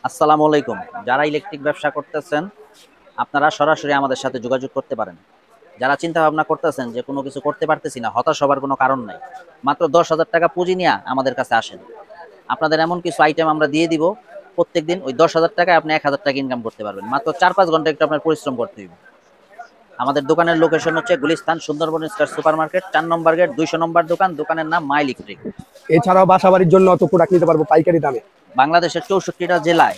আসসালামু আলাইকুম। যারা ইলেকট্রিক ব্যবসা করতেছেন আপনারা সরাসরি আমাদের সাথে যোগাযোগ করতে পারেন। যারা চিন্তা ভাবনা করতেছেন যে কোনো কিছু করতে পারতেছি না, হতাশ হবার কোনো কারণ নাই। মাত্র 10,000 টাকা পুঁজি নিয়ে আমাদের কাছে আসেন। আপনাদের এমন কিছু আইটেম আমরা দিয়ে দিব, প্রত্যেকদিন ওই 10,000 টাকায় আপনি 1,000 টাকা ইনকাম করতে পারবেন। মাত্র 4-5 ঘন্টা একটু আপনার পরিশ্রম করতে হবে। আমাদের দোকানের লোকেশন হচ্ছে Gulistan Sundarban square super market, 4 নম্বর গেট, 200 নম্বর দোকান। দোকানের নাম মাই ইলেকট্রিক। এছাড়াও বাসাবাড়ির জন্য অত প্রোডাক্ট নিতে পারবো পাইকারি দামে। বাংলাদেশের 64টা জেলায়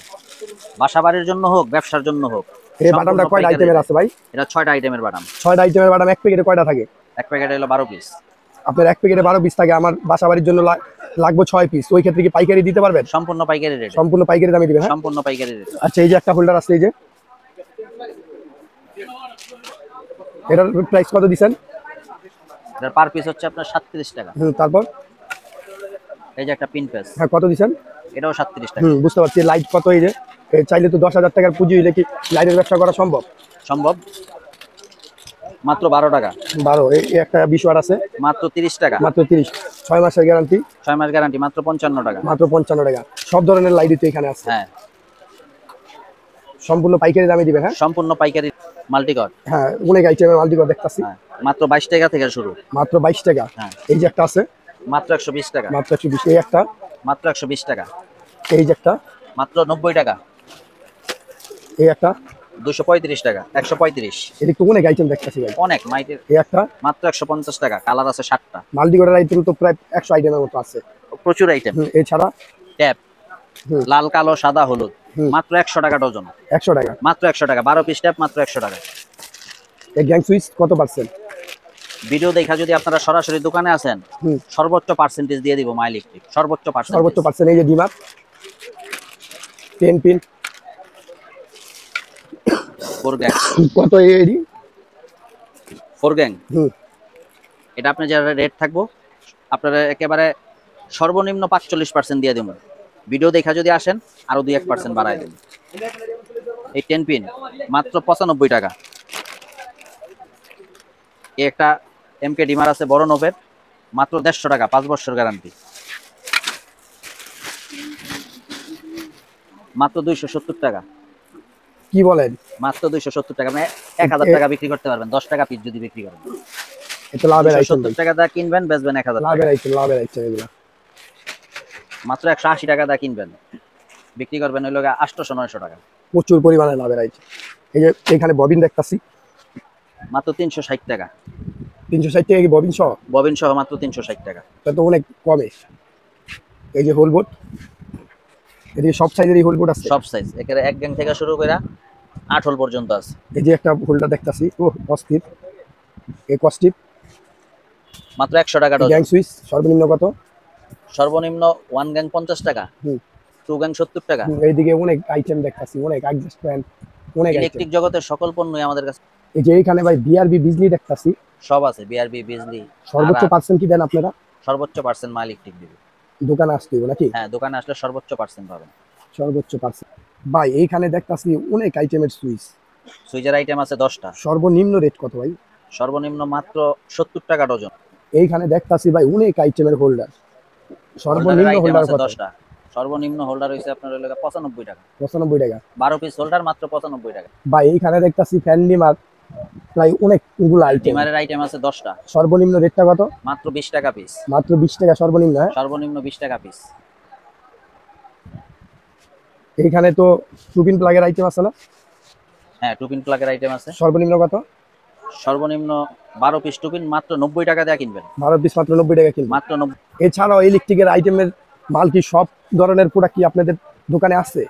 বাসাবাড়ির জন্য হোক, ব্যবসার জন্য হোক, এই সম্পূর্ণ বাটামটা কয়টা পাইকারি আইটেমের রেট। আছে ভাই? এটা 6টা আইটেমের বাদাম। 6টা আইটেমের বাটাম এক প্যাকেটে কয়টা থাকে? এক প্যাকেটে হলো 12 পিস। আপনার এক প্যাকেটে 12 পিস থাকে, আমার বাসাবাড়ির জন্য লাগবে 6 পিস। ওই ক্ষেত্রে কি পাইকারি দিতে পারবেন? সম্পূর্ণ পাইকারি রেটে। সম্পূর্ণ পাইকারি দামে দিবেন? হ্যাঁ, সম্পূর্ণ পাইকারি রেটে। আচ্ছা। এই যে একটা হোল্ডার আছে, এই যে এটার প্রাইস কত দিবেন? এটার পার পিস হচ্ছে আপনার 37 টাকা। তারপর এই যে একটা পিন পেস, হ্যাঁ, কত দিবেন? এটাও 37 টাকা। বুঝতে পারছি। লাইট কত? এই যে চাইলে তো 10,000 টাকার পুঁজি হইলে কি লাইটের ব্যবসা করা সম্ভব? সম্ভব। মাত্র 12 টাকা। 12। এই একটা 20 ওয়াট আছে, মাত্র 30 টাকা। মাত্র 30। 6 মাসের গ্যারান্টি, 6 মাস গ্যারান্টি, মাত্র 55 টাকা। মাত্র 55 টাকা। সব ধরনের লাইটই তো এখানে আছে। হ্যাঁ, সম্পূর্ণ পাইকারি দামে দিবেন? হ্যাঁ, সম্পূর্ণ পাইকারি। মাল্টিকট। হ্যাঁ, অনেক আইটেমের মাল্টিকট দেখতাছি। হ্যাঁ, মাত্র 22 টাকা থেকে শুরু। মাত্র 22 টাকা। হ্যাঁ, এই যে একটা আছে, মাত্র 120 টাকা। মাত্র 120। এই একটা, মাত্র 120 টাকা। এই যে একটা, মাত্র 90 টাকা। এই একটা, 235 টাকা। 135। এদিক তো অনেক আইটেম দেখতাছি ভাই। অনেক মাইটের। এই একটা মাত্র 150 টাকা। কালার আছে 7টা। মাল্টিকটের আইটেম তো প্রায় 100 আইটেমের মতো আছে। প্রচুর আইটেম। এছাড়া ট্যাপ, হুম, লাল কালো সাদা হলুদ, হুম, মাত্র 100 টাকা ডজন। 100 টাকা। মাত্র 100 টাকা। 12 পিস ট্যাপ মাত্র 100 টাকা। এই গ্যাং সুইচ কত পার্সেন্ট? ভিডিও দেখা যদি আপনারা সরাসরি দোকানে আসেন, হুম, সর্বোচ্চ পার্সেন্টেজ দিয়ে দিব মাই ইলেকট্রিক। সর্বোচ্চ সর্বোচ্চ পার্সেন্টেজ। পার্সেন্ট। এই যে ডিমার 10 পিন ফোর গ্যাং। কত? এই ফোর গ্যাং হুম, এটা আপনি যারা রেট থাকবো আপনারা একেবারে সর্বনিম্ন 45% দিয়ে দেবো। ভিডিও দেখা যদি আসেন আরো 2-1% বাড়ায় দেবো। এই 10 পিন মাত্র 95 টাকা। এই একটা এমকে ডিমার আছে বড় নোভের, মাত্র 150 টাকা। 5 বছর গ্যারান্টি। মাত্র 270 টাকা। কি বলেন? মাত্র 270 টাকা। মানে 1000 টাকা বিক্রি করতে পারবেন 10 টাকা পিস যদি বিক্রি করেন। এটা লাভের আইটেম। 270 টাকা দা কিনবেন, বেচবেন 1000 টাকা। লাভের আইটেম, লাভের আইটেম এগুলো। মাত্র 180 টাকা দা কিনবেন, বিক্রি করবেন ওই লোক 800-900 টাকা। প্রচুর পরিমাণে লাভের আইটেম। এই যে এখানে ববিন দেখতাছি, মাত্র 360 টাকা। 360 টাকা কি ববিন সহ? ববিন সহ মাত্র 360 টাকা। এটা তো অনেক কমে। এই যে হোলবোর্ড, এদিকে সব সাইজেরই হোলবোর্ড আছে। সব সাইজ একেবারে এক গ্যাং থেকে শুরু করে 8 হোল পর্যন্ত আছে। এই যে একটা হোল্ডার দেখতাছি, ও অস্থির। এই কস্টিপ মাত্র 100 টাকা গ্যাং ডজন। সুইচ সর্বনিম্ন কত? সর্বনিম্ন 1 গ্যাং 50 টাকা, হুম, 2 গ্যাং 70 টাকা। এইদিকে অনেক আইটেম দেখতাছি, অনেক অ্যাডজাস্ট ফ্যান, অনেক আইটেম। ইলেকট্রিক জগতের সকল পণ্যই আমাদের কাছে। এই যে এইখানে ভাই বিআরবি বিজলি দেখতাছি, সব আছে। বিআরবি, বিজলি। সর্বোচ্চ পার্সেন্ট কি দেন আপনারা? সর্বোচ্চ পার্সেন্ট মাল ইলেকট্রিক দিবে। দোকানে আসতে হবে নাকি? হ্যাঁ, দোকানে আসলে সর্বোচ্চ পার্সেন্ট পাবেন। সর্বোচ্চ পার্সেন্ট। ভাই এইখানে দেখতাছি অনেক আইটেমের সুইচ। সুইচের আইটেম আছে 10টা। সর্বনিম্ন রেট কত ভাই? সর্বনিম্ন মাত্র 70 টাকা ডজন। এইখানে দেখতাছি ভাই অনেক আইটেমের হোল্ডার। সর্বনিম্ন হোল্ডার কত? 10টা। সর্বনিম্ন হোল্ডার হইছে আপনার হলো 95 টাকা। 95 টাকা। 12 পিস হোল্ডার মাত্র 95 টাকা। ভাই এইখানে দেখতাছি ফ্যান ডিমার, প্রায় অনেকগুলো আইটেম। ডিমারের আইটেম আছে 10টা। সর্বনিম্ন রেটটা কত? মাত্র 20 টাকা পিস। মাত্র 20 টাকা সর্বনিম্ন। হ্যাঁ, সর্বনিম্ন 20 টাকা পিস। এইখানে তো টুপিন প্লাগের আইটেম আছে না? হ্যাঁ, টুপিন প্লাগের আইটেম আছে। সর্বনিম্ন কত? সর্বনিম্ন 12 পিস টুপিন মাত্র 90 টাকা দিয়ে কিনবেন। 12 পিস মাত্র 90 টাকা কিনবেন। মাত্র 90। এছাড়াও ইলেকট্রিকের আইটেমের মাল কি সব ধরনের প্রোডাক্ট কি আপনাদের দোকানে আছে?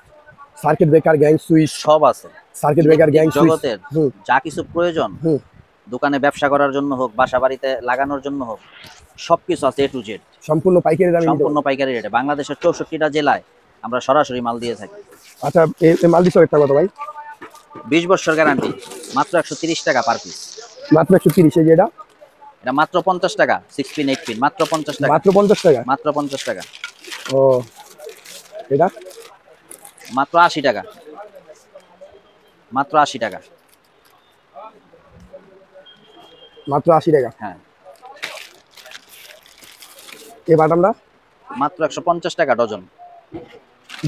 Circuit breaker, gang switch. সব আছে। সার্কিট ব্রেকার, গ্যাং সুইচ জগতের যা কিছু প্রয়োজন, দোকানে ব্যবসা করার জন্য হোক, বাসা বাড়িতে লাগানোর জন্য হোক, সবকিছু আছে এ টু জেড। সম্পূর্ণ পাইকারি দামে। সম্পূর্ণ পাইকারি রেটে। বাংলাদেশের 64টা জেলায় আমরা সরাসরি মাল দিয়ে থাকি। আচ্ছা, এই মাল দিছো একটা কত ভাই? 20 বছর গ্যারান্টি। মাত্র 130 টাকা পার পিস। মাত্র 130। এই যে এটা মাত্র 50 টাকা। 6 পিন 8 পিন মাত্র 50 টাকা। মাত্র 50 টাকা। মাত্র 50 টাকা। ও, এটা মাত্র 80 টাকা। মাত্র 80 টাকা। মাত্র 80 টাকা। হ্যাঁ, এই বাটামটা মাত্র 150 টাকা ডজন।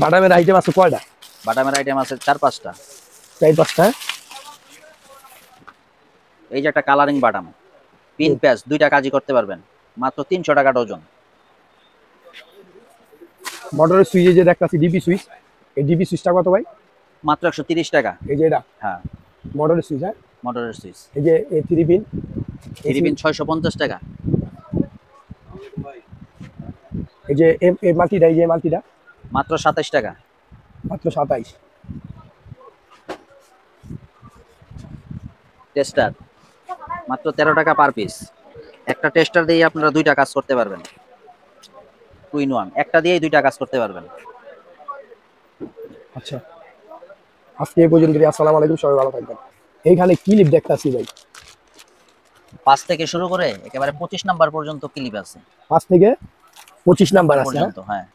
বাটামের আইটেম আছে কয়টা? বাটামের আইটেম আছে 4-5টা। 4-5টা। এই যে একটা কালারিং বাটাম, পিন প্যাচ 2টা কাজই করতে পারবেন, মাত্র 300 টাকা ডজন। মোটরের সুইচে যে দেখতাছি ডিপি সুইচ, এই ডিপি সুইচটা কত ভাই? মাত্র 130 টাকা। এই যে এটা হ্যাঁ, মোটরের সুইচ। হ্যাঁ, মোটরের সুইচ। এই যে এই 3 পিন, 3 পিন 650 টাকা। এই যে এই মাল্টিটা, এই যে মাল্টিটা মাত্র 27 টাকা। মাত্র 27। টেস্টার মাত্র 13 টাকা পার পিস। একটা টেস্টার দিয়ে আপনারা 2টা কাজ করতে পারবেন, 2 in 1, একটা দিয়েই 2টা কাজ করতে পারবেন। আচ্ছা, আজকে এই পর্যন্ত। আসসালামু আলাইকুম, সবাই ভালো থাকবেন। এইখানে ক্লিপ দেখতাছি ভাই, 5 থেকে শুরু করে একেবারে 25 নাম্বার পর্যন্ত ক্লিপ আছে 5 থেকে 25 নাম্বার আছে। হ্যাঁ? পর্যন্ত। হ্যাঁ,